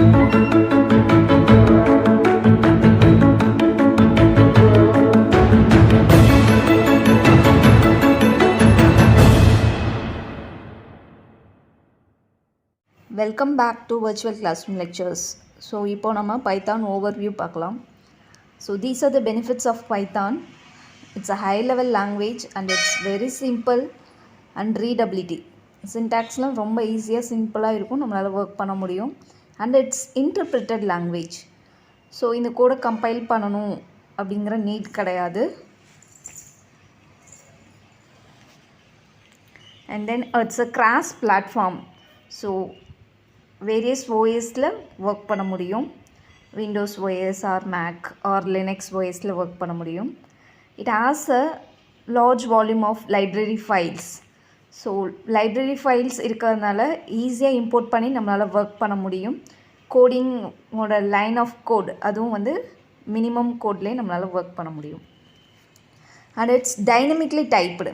Welcome back to virtual classroom lectures. So இப்போ நம்ம Python overview பார்க்கலாம். So these are the benefits of Python. It's a high level language and it's very simple and readability. Syntaxலாம் ரொம்ப ஈஸியாக சிம்பிளாக இருக்கும், நம்மளால் work பண்ண முடியும். And it's interpreted language. So இந்த கோடை கம்பைல் பண்ணணும் அப்படிங்கிற நீட் கிடையாது. And then it's a cross platform. So various ஓஎஸில் ஒர்க் பண்ண முடியும். Windows OS or Mac or Linux ஓஎஸில் ஒர்க் பண்ண முடியும். It has a large volume of library files. So library files இருக்கிறதுனால ஈஸியாக இம்போர்ட் பண்ணி நம்மளால் ஒர்க் பண்ண முடியும். கோடிங்கோட லைன் ஆஃப் கோட் அதுவும் வந்து மினிமம் கோட்லேயே நம்மளால் ஒர்க் பண்ண முடியும். And it's dynamically typed.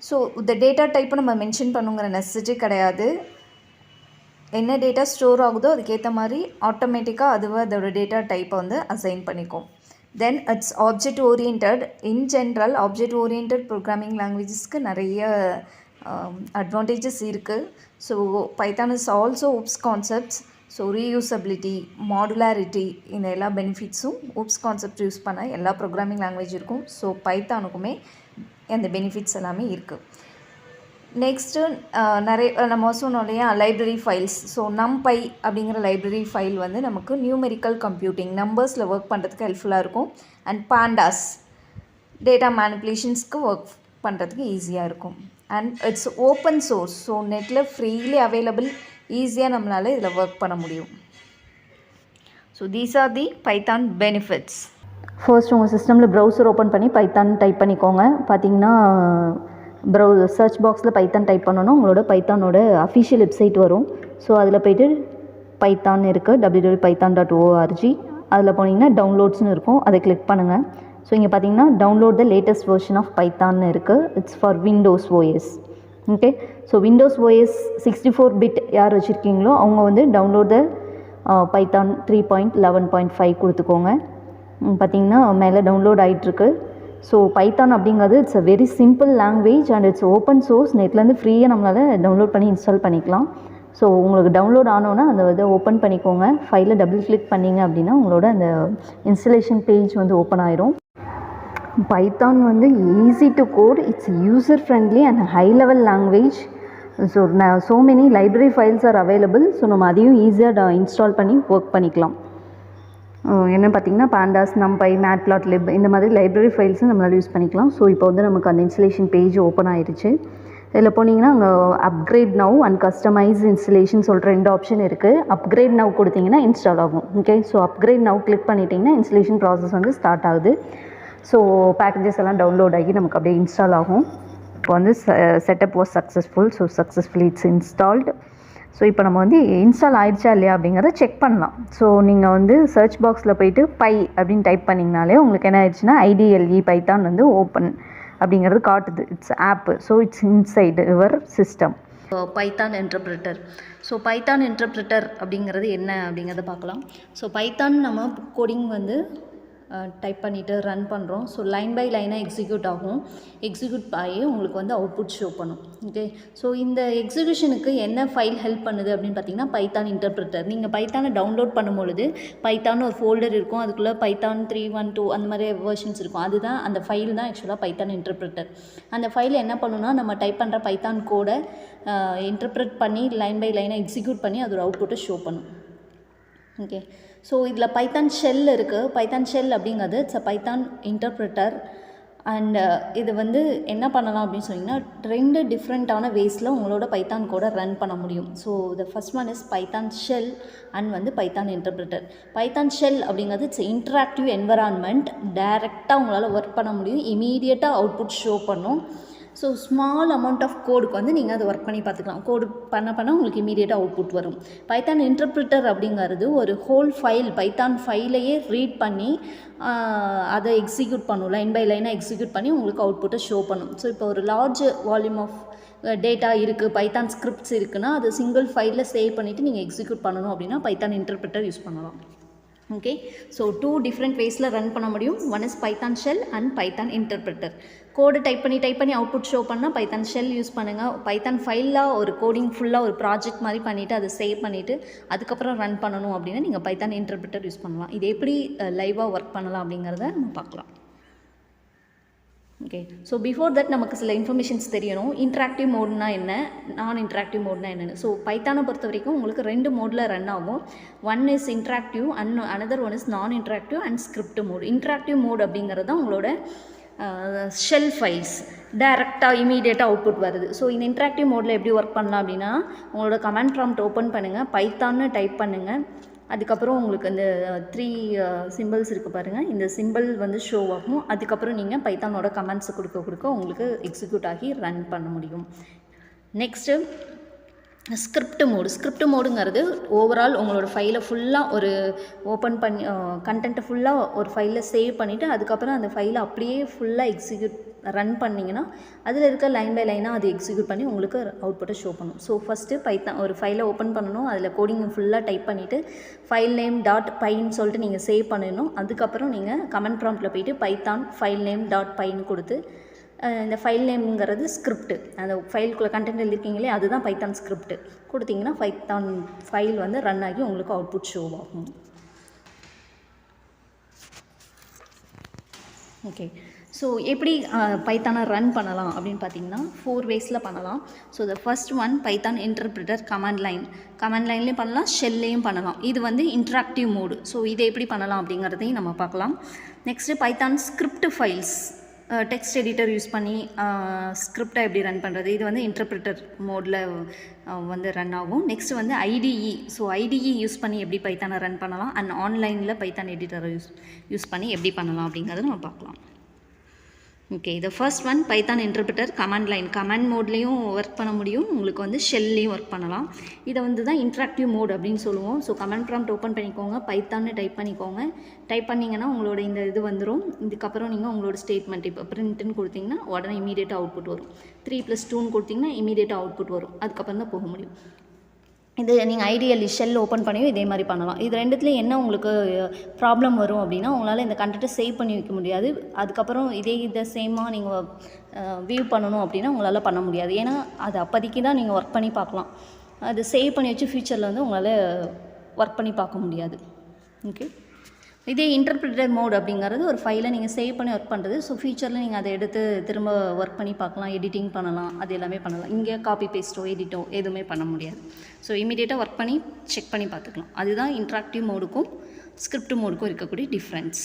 So இந்த டேட்டா டைப்பை நம்ம மென்ஷன் பண்ணுங்கிற நெசசிட்டி கிடையாது. என்ன டேட்டா ஸ்டோர் ஆகுதோ அதுக்கேற்ற மாதிரி ஆட்டோமேட்டிக்காக அதுவே அதோட டேட்டா டைப்பை வந்து அசைன் பண்ணிக்கும். Then it's object orient. In general object orient programming லாங்குவேஜஸ்க்கு நிறைய அட்வான்டேஜஸ் இருக்குது. So Python is also OOPs concepts. So reusability, modularity, இந்த எல்லா பெனிஃபிட்ஸும் ஓப்ஸ் கான்செப்ட் யூஸ் பண்ண எல்லா ப்ரோக்ராமிங் லாங்குவேஜ் இருக்கும். ஸோ பைத்தானுக்குமே அந்த பெனிஃபிட்ஸ் எல்லாமே இருக்குது. நெக்ஸ்ட்டு நிறைய நம்ம சொன்னோம் இல்லையா லைப்ரரி ஃபைல்ஸ். ஸோ நம்பை அப்படிங்கிற லைப்ரரி ஃபைல் வந்து நமக்கு நியூமெரிக்கல் கம்ப்யூட்டிங் நம்பர்ஸில் ஒர்க் பண்ணுறதுக்கு ஹெல்ப்ஃபுல்லாக இருக்கும். அண்ட் பாண்டாஸ் டேட்டா மேனிப்புலேஷன்ஸ்க்கு ஒர்க் பண்ணுறதுக்கு ஈஸியாக இருக்கும். And it's open source. So நெட்டில் ஃப்ரீலி அவைலபிள், ஈஸியாக நம்மளால் இதில் ஒர்க் பண்ண முடியும். So these are the Python benefits. First உங்கள் சிஸ்டமில் ப்ரௌசர் ஓப்பன் பண்ணி பைத்தான் டைப் பண்ணிக்கோங்க. பார்த்தீங்கன்னா சர்ச் பாக்ஸில் பைத்தான் டைப் பண்ணணும், உங்களோட பைத்தானோட அஃபிஷியல் வெப்சைட் வரும். ஸோ அதில் போய்ட்டு பைத்தான் இருக்குது, www.python.org. அதில் போனீங்கன்னா டவுன்லோட்ஸ்னு இருக்கும், அதை கிளிக் பண்ணுங்கள். ஸோ இங்கே பார்த்தீங்கன்னா download the latest version of பைத்தான்னு இருக்குது. It's for Windows OS. Okay, so Windows OS 64 bit யார் வச்சுருக்கீங்களோ அவங்க வந்து டவுன்லோட் த பைத்தான் 3.11.5 கொடுத்துக்கோங்க. பார்த்தீங்கன்னா மேலே டவுன்லோட் ஆகிட்டுருக்கு. ஸோ பைத்தான் அப்படிங்கிறது it's a very simple language and it's open source. நெட்லேருந்து ஃப்ரீயாக நம்மளால் டவுன்லோட் பண்ணி இன்ஸ்டால் பண்ணிக்கலாம். ஸோ உங்களுக்கு டவுன்லோட் ஆனோன்னா அந்த இதை ஓப்பன் பண்ணிக்கோங்க. ஃபைலில் டபுள் கிளிக் பண்ணிங்க அப்படின்னா உங்களோட அந்த இன்ஸ்டலேஷன் பேஜ் வந்து ஓப்பன் ஆயிரும். பைத்தான் வந்து easy to code, it's user friendly and high level language. So many library files are available. So நம்ம அதையும் ஈஸியாக இன்ஸ்டால் பண்ணி ஒர்க் பண்ணிக்கலாம். என்ன பார்த்திங்கன்னா பாண்டாஸ், நம்பை, மேட்ப்ளாட்லிப் இந்த மாதிரி லைப்ரரி ஃபைல்ஸும் நம்மளால் யூஸ் பண்ணிக்கலாம். ஸோ இப்போ வந்து நமக்கு அந்த இன்ஸ்டலேஷன் பேஜ் ஓப்பன் ஆயிடுச்சு. இதில் போனீங்கன்னா அங்கே upgrade now and customise installation சொல்கிற 2 ஆப்ஷன் இருக்குது. அப்கிரேட் நவ் கொடுத்தீங்கன்னா இன்ஸ்டால் ஆகும். Okay, so upgrade now click பண்ணிட்டீங்கன்னா இன்ஸ்டலேஷன் ப்ராசஸ் வந்து ஸ்டார்ட் ஆகுது. ஸோ பேக்கேஜஸ் எல்லாம் டவுன்லோட் ஆகி நமக்கு அப்படியே இன்ஸ்டால் ஆகும். இப்போ வந்து setup was successful. So successfully it's installed. So இப்போ நம்ம வந்து இன்ஸ்டால் ஆகிடுச்சா இல்லையா அப்படிங்கிறத செக் பண்ணலாம். ஸோ நீங்கள் வந்து சர்ச் பாக்ஸில் போய்ட்டு பை அப்படின்னு டைப் பண்ணிங்கனாலே உங்களுக்கு என்ன ஆயிடுச்சுன்னா IDLE பைத்தான் வந்து ஓப்பன் அப்படிங்கிறது காட்டுது. It's app. So it's inside your system. Python interpreter. So Python interpreter அப்படிங்கிறது என்ன அப்படிங்கிறத பார்க்கலாம். ஸோ பைத்தான் நம்ம கோடிங் வந்து டைப் பண்ணிவிட்டு ரன் பண்ணுறோம். ஸோ லைன் பை லைனாக எக்ஸிக்யூட் ஆகும். எக்ஸிக்யூட் ஆகி உங்களுக்கு வந்து அவுட்புட் ஷோ பண்ணும். ஓகே, ஸோ இந்த எக்ஸிக்யூஷனுக்கு என்ன ஃபைல் ஹெல்ப் பண்ணுது அப்படின்னு பார்த்தீங்கன்னா பைத்தான் இன்டர்பிரிட்டர். நீங்கள் பைத்தானை டவுன்லோட் பண்ணும்பொழுது பைத்தான் ஒரு ஃபோல்டர் இருக்கும், அதுக்குள்ளே பைத்தான் 312 அந்த மாதிரி வெர்ஷன்ஸ் இருக்கும். அதுதான் அந்த ஃபைல் தான் ஆக்சுவலாக பைத்தான் இன்டர்பிரிட்டர். அந்த ஃபைல் என்ன பண்ணுன்னா நம்ம டைப் பண்ணுற பைத்தான் கோடை இன்டர்பிரட் பண்ணி லைன் பை லைனாக எக்ஸிக்யூட் பண்ணி அதோட அவுட்புட்டை ஷோ பண்ணும். ஓகே, ஸோ இதில் பைத்தான் ஷெல் இருக்குது. பைத்தான் ஷெல் அப்படிங்கிறது it's a Python interpreter. And இது வந்து என்ன பண்ணலாம் அப்படின்னு சொன்னிங்கன்னா 2 டிஃப்ரெண்ட்டான வேஸில் உங்களோட பைத்தான் கோடை ரன் பண்ண முடியும். So the first one is Python shell and வந்து பைத்தான் இன்டர்பிரிட்டர். பைத்தான் ஷெல் அப்படிங்கிறது இட்ஸ் இன்டராக்டிவ் என்வரான்மெண்ட். டைரெக்டாக உங்களால் ஒர்க் பண்ண முடியும், இமீடியட்டாக அவுட்புட் ஷோ பண்ணும். ஸோ ஸ்மால் அமௌண்ட் ஆஃப் கோடுக்கு வந்து நீங்கள் அதை ஒர்க் பண்ணி பார்த்துக்கலாம். கோடு பண்ண உங்களுக்கு இமீடியட்டாக அவுட்புட் வரும். பைத்தான் இன்டர்பிரிட்டர் அப்படிங்கிறது ஒரு ஹோல் ஃபைல், பைத்தான் ஃபைலையே ரீட் பண்ணி அதை எக்ஸிக்யூட் பண்ணும். லைன் பை லைனாக எக்ஸிக்யூட் பண்ணி உங்களுக்கு அவுட்புட்டை ஷோ பண்ணும். ஸோ இப்போ ஒரு லார்ஜ் வால்யூம் ஆஃப் டேட்டா இருக்குது, பைத்தான் ஸ்கிரிப்ட்ஸ் இருக்குன்னா அது சிங்கிள் ஃபைலில் சேவ் பண்ணிவிட்டு நீங்கள் எக்ஸிக்யூட் பண்ணணும் அப்படின்னா பைத்தான் இன்டர்பிரிட்டர் யூஸ் பண்ணலாம். ஓகே, ஸோ 2 டிஃப்ரெண்ட் வேஸில் ரன் பண்ண முடியும். One is Python shell and Python interpreter. Code type பண்ணி அவுட்புட் ஷோ பண்ணால் பைத்தான் ஷெல் யூஸ் பண்ணுங்கள். பைத்தான் ஃபைலாக ஒரு கோடிங் ஃபுல்லாக ஒரு ப்ராஜெக்ட் மாதிரி பண்ணிவிட்டு அதை சேவ் பண்ணிவிட்டு அதுக்கப்புறம் ரன் பண்ணணும் அப்படின்னா நீங்கள் பைத்தான் இன்டர்பிரிட்டர் யூஸ் பண்ணலாம். இது எப்படி லைவாக ஒர்க் பண்ணலாம் அப்படிங்கிறத நம்ம பார்க்கலாம். ஓகே, ஸோ பிஃபோர் தட் நமக்கு சில இன்ஃபர்மேஷன்ஸ் தெரியணும். இன்ட்ராக்டிவ் மோட்னா என்ன, நான் இன்ட்ராக்டிவ் மோட்னா என்னென்னு. ஸோ பைத்தானை பொறுத்த வரைக்கும் உங்களுக்கு 2 மோடில் ரன் ஆகும். One is interactive and another one is non interactive and script mode. Interactive mode அப்படிங்கிறது தான் உங்களோட ஷெல் ஃபைல்ஸ் டைரெக்டாக இமீடியட்டாக அவுட்புட் வருது. ஸோ இந்த இன்ட்ராக்டிவ் மோடில் எப்படி ஒர்க் பண்ணலாம் அப்படின்னா உங்களோட கமாண்ட் ப்ராம்ப்ட் ஓப்பன் பண்ணுங்கள், பைத்தான்னு டைப் பண்ணுங்கள். அதுக்கப்புறம் உங்களுக்கு அந்த 3 சிம்பிள்ஸ் இருக்குது பாருங்கள், இந்த சிம்பிள் வந்து ஷோ ஆகும். அதுக்கப்புறம் நீங்கள் பைத்தானோட கமெண்ட்ஸை கொடுக்க உங்களுக்கு எக்ஸிக்யூட் ஆகி ரன் பண்ண முடியும். நெக்ஸ்ட்டு ஸ்கிரிப்ட் மோடுங்கிறது ஓவரால் உங்களோட ஃபைலை ஃபுல்லாக ஒரு ஓப்பன் பண்ணி கண்டென்ட்டை ஃபுல்லாக ஒரு ஃபைலில் சேவ் பண்ணிவிட்டு அதுக்கப்புறம் அந்த ஃபைலை அப்படியே ஃபுல்லாக எக்ஸிக்யூட் ரன் பண்ணிங்கன்னா அதில் இருக்க லைன் பை லைனாக அது எக்ஸிக்யூட் பண்ணி உங்களுக்கு அவுட்புட்டை ஷோ பண்ணும். ஸோ ஃபஸ்ட்டு பைத்தான் ஒரு ஃபைலை ஓப்பன் பண்ணணும், அதில் கோடிங் ஃபுல்லாக டைப் பண்ணிவிட்டு ஃபைல் நேம் டாட் பைன்னு சொல்லிட்டு நீங்கள் சேவ் பண்ணணும். அதுக்கப்புறம் நீங்கள் கமெண்ட் ப்ராம்ப்டில் போய்ட்டு பைத்தான் ஃபைல் நேம் டாட் பைன்னு கொடுத்து இந்த ஃபைல் நேம்ங்கிறது ஸ்கிரிப்ட், அந்த ஃபைலுக்குள்ளே கண்டென்ட் எழுதிருக்கீங்களே அதுதான் பைத்தான் ஸ்கிரிப்ட் கொடுத்தீங்கன்னா பைத்தான் ஃபைல் வந்து ரன் ஆகி உங்களுக்கு அவுட்புட் ஷோ ஆகும். ஓகே, ஸோ எப்படி பைத்தானை ரன் பண்ணலாம் அப்படின்னு பார்த்தீங்கன்னா 4 வேஸில் பண்ணலாம். So the first one Python interpreter command லைன்லேயும் பண்ணலாம், ஷெல்லையும் பண்ணலாம். இது வந்து இன்ட்ராக்டிவ் மோடு. ஸோ இதை எப்படி பண்ணலாம் அப்படிங்கிறதையும் நம்ம பார்க்கலாம். Next Python script files text editor use பண்ணி ஸ்கிரிப்டை எப்படி ரன் பண்ணுறது, இது வந்து இன்டர்பிரிட்டர் மோடில் வந்து ரன் ஆகும். நெக்ஸ்ட் வந்து ஐடிஇ. ஸோ ஐடிஇ யூஸ் பண்ணி எப்படி பைத்தானை ரன் பண்ணலாம் அண்ட் ஆன்லைனில் பைத்தான் எடிட்டரை யூஸ் பண்ணி எப்படி பண்ணலாம் அப்படிங்கிறத நம்ம பார்க்கலாம். ஓகே, இது first one Python interpreter command மோட்லேயும் ஒர்க் பண்ண முடியும், உங்களுக்கு வந்து ஷெல்லையும் ஒர்க் பண்ணலாம். இதை வந்து தான் இன்ட்ராக்டிவ் மோட் அப்படின்னு சொல்லுவோம். ஸோ கமாண்ட் ப்ராம்ப்ட் ஓப்பன் பண்ணிக்கோங்க, பைத்தான்னு டைப் பண்ணிக்கோங்க. டைப் பண்ணிங்கன்னா உங்களோட இந்த இது வந்துடும். இதுக்கப்புறம் நீங்கள் உங்களோட ஸ்டேட்மெண்ட் இப்போ பிரிண்ட்டுன்னு கொடுத்தீங்கன்னா உடனே இமீடியட்டாக அவுட்புட் வரும். 3+2ன்னு கொடுத்தீங்கன்னா இமீடியட்டாக அவுட்புட் வரும். அதுக்கப்புறம் தான் போக முடியும். இது நீங்கள் ஐடியலி ஷெல் ஓப்பன் பண்ணியும் இதே மாதிரி பண்ணலாம். இது ரெண்டுத்துலேயும் என்ன உங்களுக்கு ப்ராப்ளம் வரும் அப்படின்னா உங்களால் இந்த கண்டென்ட்டை சேவ் பண்ணி வைக்க முடியாது. அதுக்கப்புறம் இதை சேமாக நீங்கள் வியூ பண்ணணும் அப்படின்னா உங்களால் பண்ண முடியாது. ஏன்னா அது அப்போதைக்கு தான் நீங்கள் ஒர்க் பண்ணி பார்க்கலாம். அது சேவ் பண்ணி வச்சு ஃப்யூச்சரில் வந்து உங்களால் ஒர்க் பண்ணி பார்க்க முடியாது. ஓகே, இதே இன்டர்பிரிட்டர் மோட் அப்படிங்கிறது ஒரு ஃபைலை நீங்கள் சேவ் பண்ணி ஒர்க் பண்ணுறது. ஸோ ஃபியூச்சரில் நீங்கள் அதை எடுத்து திரும்ப ஒர்க் பண்ணி பார்க்கலாம், எடிட்டிங் பண்ணலாம், அது எல்லாமே பண்ணலாம். இங்கே காப்பி பேஸ்ட்டோ எடிட்டோ எதுவுமே பண்ண முடியாது. ஸோ இமீடியட்டாக ஒர்க் பண்ணி செக் பண்ணி பார்த்துக்கலாம். அதுதான் இன்ட்ராக்டிவ் மோடுக்கும் ஸ்கிரிப்ட் மோடுக்கும் இருக்கக்கூடிய difference.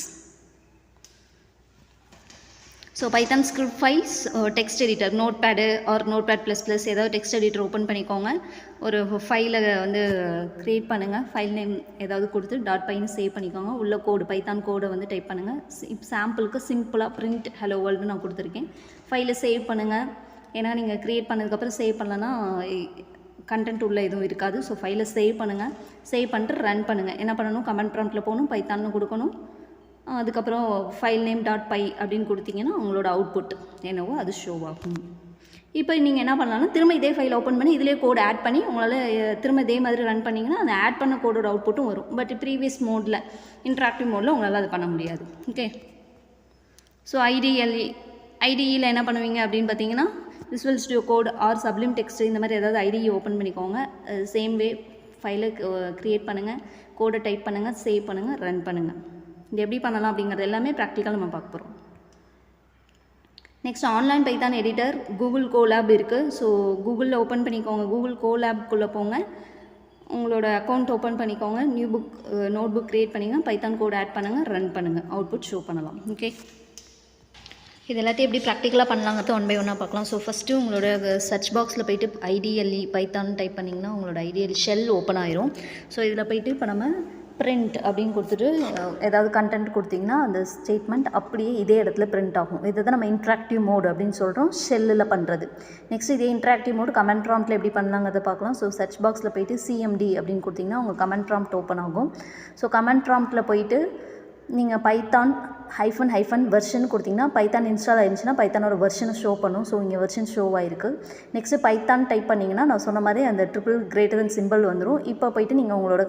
So Python script files text editor notepad or notepad ++ ஏதாவது டெக்ஸ்ட் எடிட்டர் ஓப்பன் பண்ணிக்கோங்க. ஒரு ஃபைலை வந்து க்ரியேட் பண்ணுங்கள், ஃபைல் நேம் ஏதாவது கொடுத்து .py சேவ் பண்ணிக்கோங்க. உள்ள கோடு பைத்தான் கோடை வந்து டைப் பண்ணுங்கள். சாம்பிளுக்கு சிம்பிளாக பிரிண்ட் ஹலோ வேர்ல்டு நான் கொடுத்துருக்கேன். ஃபைலை சேவ் பண்ணுங்கள். ஏன்னா நீங்கள் க்ரியேட் பண்ணதுக்கப்புறம் சேவ் பண்ணலன்னா கண்டென்ட் உள்ள எதுவும் இருக்காது. ஸோ ஃபைலை சேவ் பண்ணுங்கள். சேவ் பண்ணிட்டு ரன் பண்ணுங்கள். என்ன பண்ணணும், கமெண்ட் ப்ராம்ப்டில் போகணும், பைத்தான்னு கொடுக்கணும். அதுக்கப்புறம் ஃபைல் நேம் .py அப்படின்னு கொடுத்தீங்கன்னா உங்களோட அவுட்புட் என்னவோ அது ஷோ ஆகும். இப்போ நீங்கள் என்ன பண்ணலாம்னா திரும்ப இதே ஃபைல் ஓப்பன் பண்ணி இதிலே கோடு ஆட் பண்ணி உங்களால் திரும்ப இதே மாதிரி ரன் பண்ணிங்கன்னா அந்த ஆட் பண்ண கோடோட அவுட்புட்டும் வரும். பட் ப்ரீவியஸ் மோடில் இன்ட்ராக்டிவ் மோடில் உங்களால் அது பண்ண முடியாது. ஓகே, ஸோ ஐடிஇயில் என்ன பண்ணுவீங்க அப்படின்னு பார்த்தீங்கன்னா Visual Studio Code or Sublime Text இந்த மாதிரி ஏதாவது ஐடிஇ ஓப்பன் பண்ணிக்கோங்க. சேம் வே ஃபைலை க்ரியேட் பண்ணுங்கள், கோடை டைப் பண்ணுங்கள், சேவ் பண்ணுங்கள், ரன் பண்ணுங்கள். இது எப்படி பண்ணலாம் அப்படிங்கிறது எல்லாமே ப்ராக்டிக்கல் நம்ம பார்க்க போகிறோம். Next online Python editor Google Colab இருக்குது. ஸோ கூகுளில் ஓப்பன் பண்ணிக்கோங்க, கூகுள் கோலேப்குள்ளே போங்க, உங்களோட அக்கௌண்ட் ஓப்பன் பண்ணிக்கோங்க, நியூ நோட் புக் க்ரியேட் பண்ணிங்க, பைத்தான் கோட் ஆட் பண்ணுங்கள், ரன் பண்ணுங்கள், அவுட்புட் ஷோ பண்ணலாம். ஓகே, இது எல்லாத்தையும் எப்படி ப்ராக்டிக்கலாக பண்ணலாங்கிறது 1 by 1 பார்க்கலாம். ஸோ ஃபஸ்ட்டு உங்களோட சர்ச் பாக்ஸில் போய்ட்டு ஐடிஎல்இ பைத்தான் டைப் பண்ணிங்கன்னா உங்களோட ஐடிஎல் ஷெல் ஓப்பன் ஆயிரும். ஸோ இதில் போய்ட்டு இப்போ நம்ம பிரிண்ட் அப்படின்னு கொடுத்துட்டு ஏதாவது கண்டென்ட் கொடுத்திங்கன்னா அந்த ஸ்டேட்மெண்ட் அப்படியே இதே இடத்துல பிரிண்ட் ஆகும். இதை தான் நம்ம இன்ட்ராக்டிவ் மோடு அப்படின்னு சொல்கிறோம், ஷெல்லில் பண்ணுறது. நெக்ஸ்ட் இதே இன்ட்ராக்டிவ் மோடு கமெண்ட் ப்ராம்ப்டில் எப்படி பண்ணலாங்கிறத பார்க்கலாம். ஸோ சர்ச் பாக்ஸில் போய்ட்டு சிஎம்டி அப்படின்னு கொடுத்திங்கன்னா உங்கள் கமெண்ட் ப்ராம்ப்ட் ஓப்பன் ஆகும். ஸோ கமெண்ட் ப்ராம்ப்டில் போய்ட்டு நீங்கள் பைத்தான் ஹைஃபன் வெர்ஷன் கொடுத்திங்கன்னா பைத்தான் இன்ஸ்டால் ஆயிருந்துச்சுன்னா பைத்தானோட வெர்ஷனை ஷோ பண்ணும். ஸோ இங்கே வெர்ஷன் ஷோ ஆகிருக்கு. நெக்ஸ்ட்டு பைத்தான் டைப் பண்ணிங்கன்னா நான் சொன்ன மாதிரி அந்த ட்ரிபிள் சிம்பிள் வந்துடும். இப்போ போய்ட்டு நீங்கள் உங்களோட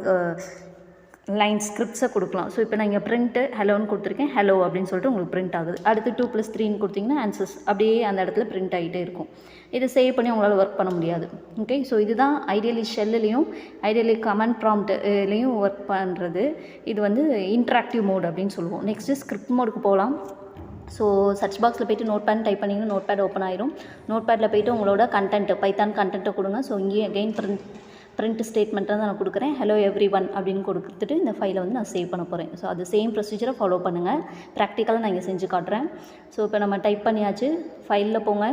லைன் ஸ்கிரிப்ட்ஸை கொடுக்கலாம். ஸோ இப்போ நான் இங்கே பிரிண்ட்டு ஹலோன்னு கொடுத்துருக்கேன். ஹலோ அப்படின்னு சொல்லிட்டு உங்களுக்கு பிரிண்ட் ஆகுது. அடுத்து 2+3 கொடுத்திங்கன்னா ஆன்சர்ஸ் அப்படியே அந்த இடத்துல பிரிண்ட் ஆகிட்டே இருக்கும். இதை சேவ் பண்ணி உங்களால் ஒர்க் பண்ண முடியாது. ஓகே, ஸோ இதுதான் ஐடியலி ஷெல்லையும் ஐடியலி கமெண்ட் ப்ராம்ப்ட்லேயும் ஒர்க் பண்ணுறது. இது வந்து இன்ட்ராக்டிவ் மோட் அப்படின்னு சொல்லுவோம். நெக்ஸ்ட்டு ஸ்கிரிப்ட் மோடுக்கு போகலாம். ஸோ சர்ச் பாக்ஸில் போய்ட்டு நோட்பேட் டைப் பண்ணிங்கன்னா நோட்பேட் ஓப்பன் ஆயிரும். நோட்பேடில் போய்ட்டு உங்களோட கண்டென்ட் பைத்தான் கண்டென்ட்டை கொடுங்க. ஸோ இங்கேயே அகெயின் பிரிண்ட் ஸ்டேட்மெண்ட்டை தான் நான் கொடுக்குறேன். ஹலோ எவ்ரிவன் அப்படின்னு கொடுத்துட்டு இந்த ஃபைலை வந்து நான் சேவ் பண்ண போகிறேன். ஸோ அது சேம் ப்ரொசீஜரை ஃபாலோ பண்ணுங்கள். ப்ராக்டிக்கலாக நான் இங்கே செஞ்சு காட்டுறேன். ஸோ இப்போ நம்ம டைப் பண்ணியாச்சு. ஃபைலில் போங்க,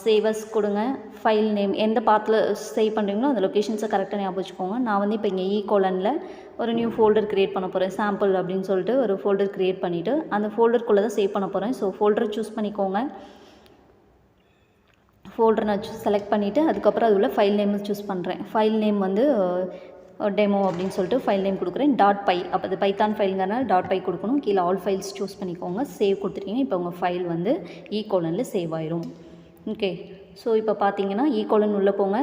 சேவஸ் கொடுங்க. ஃபைல் நேம் எந்த பாத்தில் சேவ் பண்ணுறீங்களோ அந்த லொக்கேஷன்ஸை கரெக்டாக ஞாபகம் வச்சுக்கோங்க. நான் வந்து இப்போ இங்கே கோலனில் ஒரு நியூ ஃபோல்டர் க்ரியேட் பண்ண போகிறேன். சாம்பிள் அப்படின்னு சொல்லிட்டு ஒரு ஃபோல்டர் க்ரியேட் பண்ணிவிட்டு அந்த ஃபோல்டருக்குள்ளே தான் சேவ் பண்ண போகிறேன். ஸோ ஃபோல்டரை சூஸ் பண்ணிக்கோங்க. ஃபோல்டரை நான் செலக்ட் பண்ணிவிட்டு அதுக்கப்புறம் அது உள்ள ஃபைல் நேம் சூஸ் பண்ணுறேன். ஃபைல் நேம் வந்து டெமோ அப்படின்னு சொல்லிட்டு ஃபைல் நேம் கொடுக்குறேன். .py அப்போ அது பைத்தான் ஃபைலுங்கிறனால .py கொடுக்கணும். கீழே ஆல் ஃபைல்ஸ் சூஸ் பண்ணிக்கோங்க. சேவ் கொடுத்துட்டீங்க. இப்போ உங்கள் ஃபைல் வந்து கோலனில் சேவ் ஆயிரும். ஓகே, ஸோ இப்போ பார்த்தீங்கன்னா கோலன் உள்ளே போங்க.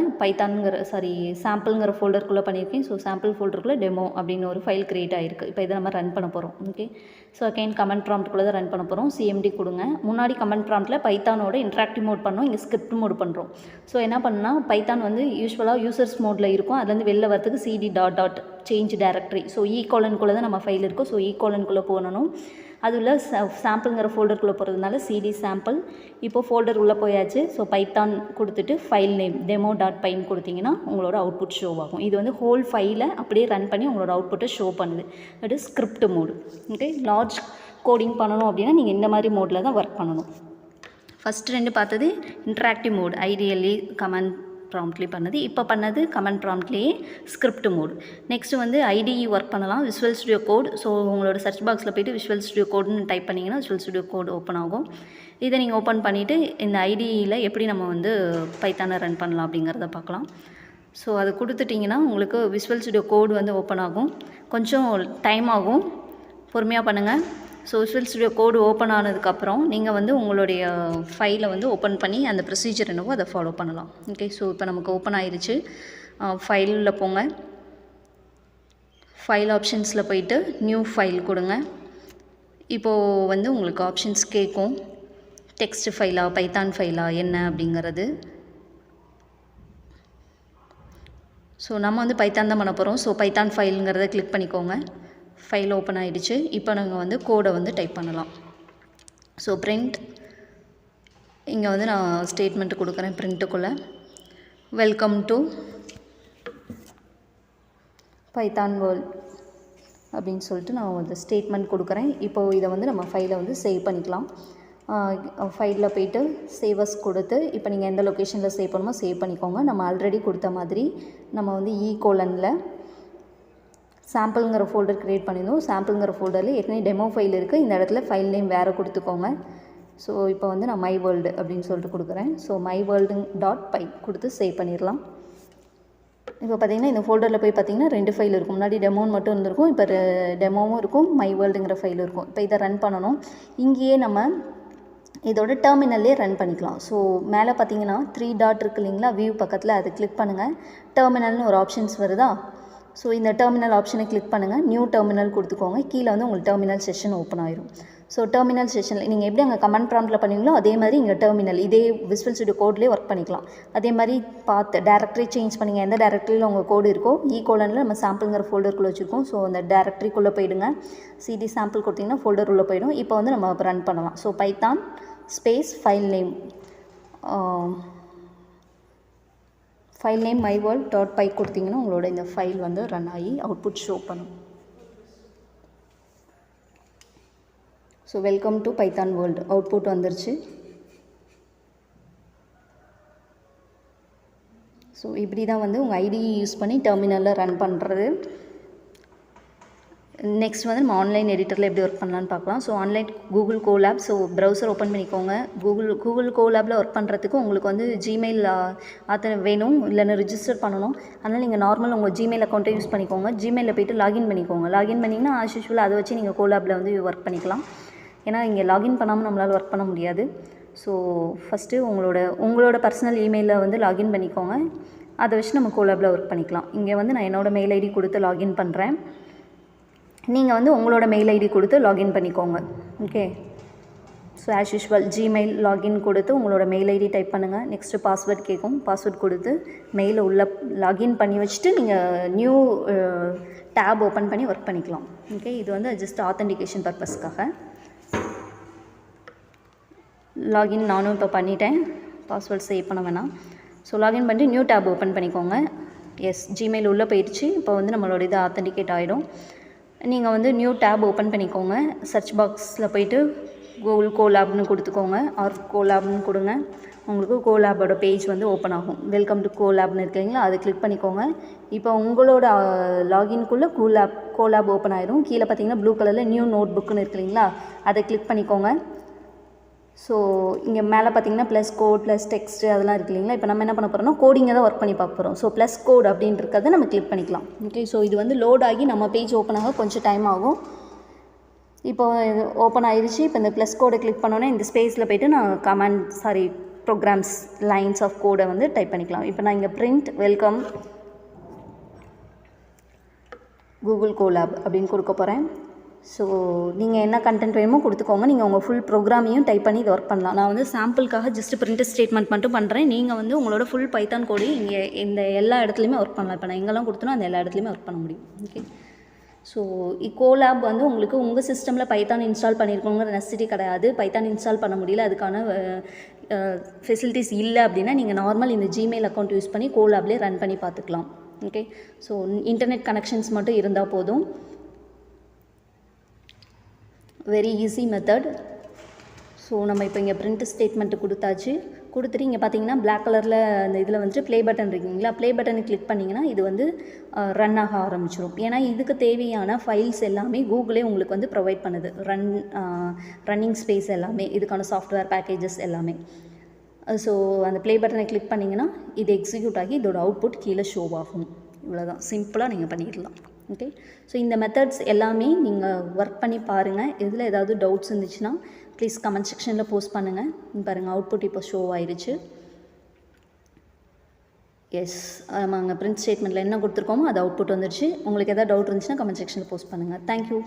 சாம்பிள்ங்கிற ஃபோல்டருக்குள்ளே பண்ணியிருக்கேன். ஸோ சாம்பிள் ஃபோல்டருக்குள்ளே டெமோ அப்படின்னு ஒரு ஃபைல் க்ரியேட் ஆகிருக்கு. இப்போ இதை நம்ம ரன் பண்ண போகிறோம். ஓகே, ஸோ அகைன் கமெண்ட் ப்ராம்ப்ட்குள்ளே தான் ரன் பண்ண போகிறோம். CMD கொடுங்க. முன்னாடி கமெண்ட் ப்ராம்ப்ட்டில் பைத்தானோட இன்ட்ராக்டிவ் மோட் பண்ணோம். இங்கே ஸ்கிரிப்ட் மோட் பண்ணுறோம். ஸோ என்ன பண்ணால் பைத்தான் வந்து யூஸ்வலாக யூசர்ஸ் மோடில் இருக்கும். அதுலேருந்து வெளில வரதுக்கு CD ... சேஞ்ச் டைரக்டரி. ஸோ கோலனுக்குள்ளே தான் நம்ம ஃபைல் இருக்கும். ஸோ கோலனுக்குள்ளே போகணும். அதில் சாம்பிள்ங்கிற ஃபோல்டருக்குள்ளே போகிறதுனால CD சாம்பிள். இப்போது ஃபோல்டர் உள்ளே போயாச்சு. ஸோ பைத்தான் கொடுத்துட்டு ஃபைல் நேம் demo.pyன்னு கொடுத்தீங்கன்னா உங்களோட அவுட்புட் ஷோ ஆகும். இது வந்து ஹோல் ஃபைலை அப்படியே ரன் பண்ணி உங்களோட அவுட்புட்டை ஷோ பண்ணுது. அது script mode. Okay, large coding பண்ணணும் அப்படின்னா நீங்கள் இந்த மாதிரி மோடில் தான் ஒர்க் பண்ணணும். ஃபஸ்ட்டு 2 பார்த்தது இன்ட்ராக்டிவ் மோட், ஐடியலி கமெண்ட் ப்ராம்ப்ட்லேயே பண்ணது. இப்போ பண்ணது கமெண்ட் ப்ராம்ப்ட்லேயே ஸ்கிரிப்ட் மோட். நெக்ஸ்ட்டு வந்து IDE ஒர்க் பண்ணலாம். Visual Studio Code. ஸோ உங்களோட சர்ச் பாக்ஸில் போய்ட்டு விஷுவல் ஸ்டுடியோ கோடுன்னு டைப் பண்ணிங்கன்னா விஷுவல் ஸ்டுடியோ கோட் ஓப்பன் ஆகும். இதை நீங்கள் ஓப்பன் பண்ணிவிட்டு இந்த IDEயில் எப்படி நம்ம வந்து பைத்தானை ரன் பண்ணலாம் அப்படிங்கிறத பார்க்கலாம். ஸோ அது கொடுத்துட்டிங்கன்னா உங்களுக்கு விஷுவல் ஸ்டுடியோ கோடு வந்து ஓப்பன் ஆகும். கொஞ்சம் டைம் ஆகும், பொறுமையாக பண்ணுங்கள். ஸோ விஷுவல் ஸ்டுடியோ கோடு ஓப்பன் ஆனதுக்கப்புறம் நீங்கள் வந்து உங்களுடைய ஃபைலை வந்து ஓப்பன் பண்ணி அந்த ப்ரொசீஜர் என்னவோ அதை ஃபாலோ பண்ணலாம். ஓகே, ஸோ இப்போ நமக்கு ஓப்பன் ஆயிடுச்சு. ஃபைலில் போங்க. ஃபைல் ஆப்ஷன்ஸில் போயிட்டு நியூ ஃபைல் கொடுங்க. இப்போது வந்து உங்களுக்கு ஆப்ஷன்ஸ் கேட்கும். டெக்ஸ்ட் ஃபைலா பைத்தான் ஃபைலா என்ன அப்படிங்கிறது. ஸோ நம்ம வந்து பைத்தான் தான் பண்ண போகிறோம். ஸோ பைத்தான் ஃபைலுங்கிறத கிளிக் பண்ணிக்கோங்க. ஃபைல் ஓப்பன் ஆகிடுச்சு. இப்போ நாங்கள் வந்து கோடை வந்து டைப் பண்ணலாம். ஸோ பிரிண்ட், இங்கே வந்து நான் ஸ்டேட்மெண்ட் கொடுக்குறேன். பிரிண்ட்டுக்குள்ளே வெல்கம் டு பைத்தான் வேர்ல்ட் அப்படின்னு சொல்லிட்டு நான் வந்து ஸ்டேட்மெண்ட் கொடுக்குறேன். இப்போது இதை வந்து நம்ம ஃபைலை வந்து சேவ் பண்ணிக்கலாம். ஃபைலில் போய்ட்டு சேவஸ் கொடுத்து இப்போ நீங்கள் எந்த லொக்கேஷனில் சேவ் பண்ணுமோ சேவ் பண்ணிக்கோங்க. நம்ம ஆல்ரெடி கொடுத்த மாதிரி நம்ம வந்து கோலனில் சாம்பிள்ங்கிற ஃபோல்டர் க்ரியேட் பண்ணியிருந்தோம். சாம்பிள்ங்கிற ஃபோல்டரில் ஏற்கனவே டெமோ ஃபைல் இருக்குது. இந்த இடத்துல ஃபைல் நேம் வேறு கொடுத்துக்கோங்க. ஸோ இப்போ வந்து நான் மை வேர்ல்டு அப்படின்னு சொல்லிட்டு கொடுக்குறேன். ஸோ மை வேர்ல்டு.py கொடுத்து சேவ் பண்ணிடலாம். இப்போ பார்த்திங்கன்னா இந்த ஃபோல்டரில் போய் பார்த்திங்கன்னா 2 ஃபைல் இருக்கும். முன்னாடி டெமோன்னு மட்டும் இருந்திருக்கும். இப்போ டெமோவும் இருக்கும், மை வேர்ல்டுங்கிற ஃபைல் இருக்கும். இப்போ இதை ரன் பண்ணணும். இங்கேயே நம்ம இதோட டெர்மினல்லே ரன் பண்ணிக்கலாம். ஸோ மேலே பார்த்தீங்கன்னா 3 இருக்கு இல்லைங்களா, வியூ பக்கத்தில் அது கிளிக் பண்ணுங்கள். டெர்மினல்னு ஒரு ஆப்ஷன்ஸ் வருதா. ஸோ இந்த டெர்மினல் ஆப்ஷனை கிளிக் பண்ணுங்கள். நியூ டெர்மினல் கொடுத்துக்கோங்க. கீழே வந்து உங்களுக்கு டெர்மினல் செஷன் ஓப்பன் ஆயிரும். ஸோ டெர்மினல் செஷனில் நீங்கள் எப்படி அங்கே கமெண்ட் ப்ராம்ப்ட்டில் பண்ணுவீங்களோ அதே மாதிரி இங்கே டெர்மினல் இதே விஷுவல் ஸ்டுடியோ கோட்லேயே ஒர்க் பண்ணிக்கலாம். அதே மாதிரி பார்த்து டேரக்டரி சேஞ்ச் பண்ணிங்க. எந்த டேரக்டரியில் உங்கள் கோடு இருக்கோ கோலனில் நம்ம சாம்பிள்ங்கிற ஃபோல்டருக்குள்ளே வச்சுருக்கோம். ஸோ அந்த டேரக்டரிக்குள்ளே போயிடுங்க. CD சாம்பிள் கொடுத்திங்கன்னா ஃபோல்டர் உள்ளே போயிடும். இப்போ வந்து நம்ம ரன் பண்ணலாம். So Python space file name myworld.py கொடுத்தீங்கன்னா உங்களோட இந்த ஃபைல் வந்து ரன் ஆகி அவுட்புட் ஷோ பண்ணும். So welcome to Python world output வந்துருச்சு. ஸோ இப்படி தான் வந்து உங்கள் IDE யூஸ் பண்ணி டெர்மினலில் ரன் பண்ணுறது. நெக்ஸ்ட் வந்து நம்ம ஆன்லைன் எடிட்டரில் எப்படி ஒர்க் பண்ணலான்னு பார்க்கலாம். So online Google collab. So browser open பண்ணிக்கோங்க. கூகுள் கோலாப்பில் ஒர்க் பண்ணுறதுக்கு உங்களுக்கு வந்து ஜிமெயில் வேணும், இல்லைன்னா ரிஜிஸ்டர் பண்ணணும். அதனால் நீங்கள் நார்மல் உங்கள் ஜிமெயில் அக்கௌண்ட்டை யூஸ் பண்ணிக்கோங்க. ஜிமெயிலில் போய்ட்டு லாகின் பண்ணிக்கோங்க. லாகின் பண்ணிங்கன்னா ஆஸ் யூஷுவல் அதை வச்சு நீங்கள் கோலாப்பில் வந்து ஒர்க் பண்ணிக்கலாம். ஏன்னா இங்கே லாகின் பண்ணாமல் நம்மளால் ஒர்க் பண்ண முடியாது. ஸோ ஃபஸ்ட்டு உங்களோட பர்சனல் இமெயிலில் வந்து லாகின் பண்ணிக்கோங்க. அதை வச்சு நம்ம கோலாப்பில் ஒர்க் பண்ணிக்கலாம். இங்கே வந்து நான் என்னோடய மெயில் ஐடி கொடுத்து லாகின் பண்ணுறேன். நீங்கள் வந்து உங்களோட மெயில் ஐடி கொடுத்து லாகின் பண்ணிக்கோங்க. Okay. So as usual Gmail login கொடுத்து உங்களோட மெயில் ஐடி டைப் பண்ணுங்கள். நெக்ஸ்ட்டு பாஸ்வேர்ட் கேட்கும். பாஸ்வேர்ட் கொடுத்து மெயிலை உள்ளே லாகின் பண்ணி வச்சுட்டு நீங்கள் நியூ டேப் ஓப்பன் பண்ணி ஒர்க் பண்ணிக்கலாம். ஓகே. இது வந்து ஜஸ்ட் ஆத்தென்டிகேஷன் பர்பஸ்க்காக. லாகின் நானும் இப்போ பண்ணிட்டேன். பாஸ்வேர்ட் சேவ் பண்ண வேணாம். ஸோ லாகின் பண்ணிட்டு நியூ டேப் ஓப்பன் பண்ணிக்கோங்க. எஸ், ஜிமெயில் உள்ளே போயிடுச்சு. இப்போ வந்து நம்மளோட இது ஆத்தென்டிகேட் ஆகிடும். நீங்கள் வந்து நியூ டேப் ஓப்பன் பண்ணிக்கோங்க. சர்ச் பாக்ஸில் போய்ட்டு கூகுள் கோலாப்னு கொடுத்துக்கோங்க, ஆர் கோலாப்னு கொடுங்க. உங்களுக்கு கோலாபோட பேஜ் வந்து ஓப்பன் ஆகும். வெல்கம் டு கோலாப்னு இருக்கீங்களா, அதை கிளிக் பண்ணிக்கோங்க. இப்போ உங்களோட லாகின்குள்ளே கோலாப் ஓப்பன் ஆகிடும். கீழே பார்த்தீங்கன்னா ப்ளூ கலரில் நியூ நோட் புக்குன்னு இருக்கு இல்லைங்களா, அதை கிளிக் பண்ணிக்கோங்க. ஸோ இங்கே மேலே பார்த்தீங்கன்னா ப்ளஸ் கோட் ப்ளஸ் டெக்ஸ்ட்டு அதெல்லாம் இருக்குது இல்லைங்களா. இப்போ நம்ம என்ன பண்ண போகிறோம்னா கோடிங்கை தான் ஒர்க் பண்ணி பார்க்க போகிறோம். ஸோ ப்ளஸ் கோட் அப்படின்றத நம்ம கிளிக் பண்ணிக்கலாம். ஓகே. ஸோ இது வந்து லோட் ஆகி நம்ம பேஜ் ஓப்பன் ஆக கொஞ்சம் டைம் ஆகும். இப்போ ஓப்பன் ஆகிடுச்சு. இப்போ இந்த ப்ளஸ் கோடை கிளிக் பண்ணோன்னே இந்த ஸ்பேஸில் போய்ட்டு நான் ப்ரோக்ராம்ஸ் லைன்ஸ் ஆஃப் கோடை வந்து டைப் பண்ணிக்கலாம். இப்போ நான் இங்கே பிரிண்ட் வெல்கம் கூகுள் கோலாப் அப்படின்னு கொடுக்க போகிறேன். ஸோ நீங்கள் என்ன கண்டென்ட் வேணுமோ கொடுத்துக்கோங்க. நீங்கள் உங்கள் ஃபுல் ப்ரோக்ராமையும் டைப் பண்ணி இது ஒர்க் பண்ணலாம். நான் வந்து சாம்பிளுக்காக ஜஸ்ட் பிரிண்ட் ஸ்டேட்மெண்ட் மட்டும் பண்ணுறேன். நீங்கள் வந்து உங்களோட ஃபுல் பைத்தான் கோடி இங்கே இந்த எல்லா இடத்துலையுமே ஒர்க் பண்ணலாம். இப்போ நான் எங்கெல்லாம் கொடுத்தனோ அந்த எல்லா இடத்துலையுமே ஒர்க் பண்ண முடியும். ஓகே. ஸோ கோலாப் வந்து உங்களுக்கு உங்கள் சிஸ்டமில் பைத்தான் இன்ஸ்டால் பண்ணியிருக்கோங்கிற நெசசிட்டி கிடையாது. பைத்தான் இன்ஸ்டால் பண்ண முடியல, அதுக்கான ஃபெசிலிட்டிஸ் இல்லை அப்படின்னா நீங்கள் நார்மல் இந்த ஜிமெயில் அக்கௌண்ட் யூஸ் பண்ணி கோலாப்லேயே ரன் பண்ணி பார்த்துக்கலாம். ஓகே. ஸோ இன்டர்நெட் கனெக்ஷன்ஸ் மட்டும் இருந்தால் போதும். Very easy method. ஸோ நம்ம இப்போ இங்கே பிரிண்ட் ஸ்டேட்மெண்ட்டு கொடுத்துட்டு இங்கே பார்த்தீங்கன்னா பிளாக் கலரில் அந்த இதில் வந்துட்டு ப்ளே பட்டன் இருக்குங்களா, ப்ளே பட்டனை கிளிக் பண்ணிங்கன்னா இது வந்து ரன் ஆக ஆரம்பிச்சிடும். ஏன்னா இதுக்கு தேவையான ஃபைல்ஸ் எல்லாமே கூகுளே உங்களுக்கு வந்து ப்ரொவைட் பண்ணுது. ரன்னிங் ஸ்பேஸ் எல்லாமே, இதுக்கான சாஃப்ட்வேர் பேக்கேஜஸ் எல்லாமே. ஸோ அந்த ப்ளே பட்டனை கிளிக் பண்ணிங்கன்னா இது எக்ஸிக்யூட் ஆகி இதோட அவுட்புட் கீழே ஷோ ஆகும். இவ்வளோதான், சிம்பிளாக நீங்கள் பண்ணிடலாம். ஓகே. ஸோ இந்த மெத்தட்ஸ் எல்லாமே நீங்கள் ஒர்க் பண்ணி பாருங்கள். இதில் ஏதாவது டவுட்ஸ் இருந்துச்சுன்னா ப்ளீஸ் கமெண்ட் செக்ஷனில் போஸ்ட் பண்ணுங்கள். பாருங்கள், அவுட்புட் இப்போ ஷோ ஆயிடுச்சு. எஸ், நம்ம அங்கே பிரிண்ட் ஸ்டேட்மெண்ட்டில் என்ன கொடுத்துருக்கோமோ அது அவுட்புட் வந்துடுச்சு. உங்களுக்கு எதாவது டவுட் இருந்துச்சுன்னா கமெண்ட் செக்ஷனில் போஸ்ட் பண்ணுங்கள். தேங்க்யூ.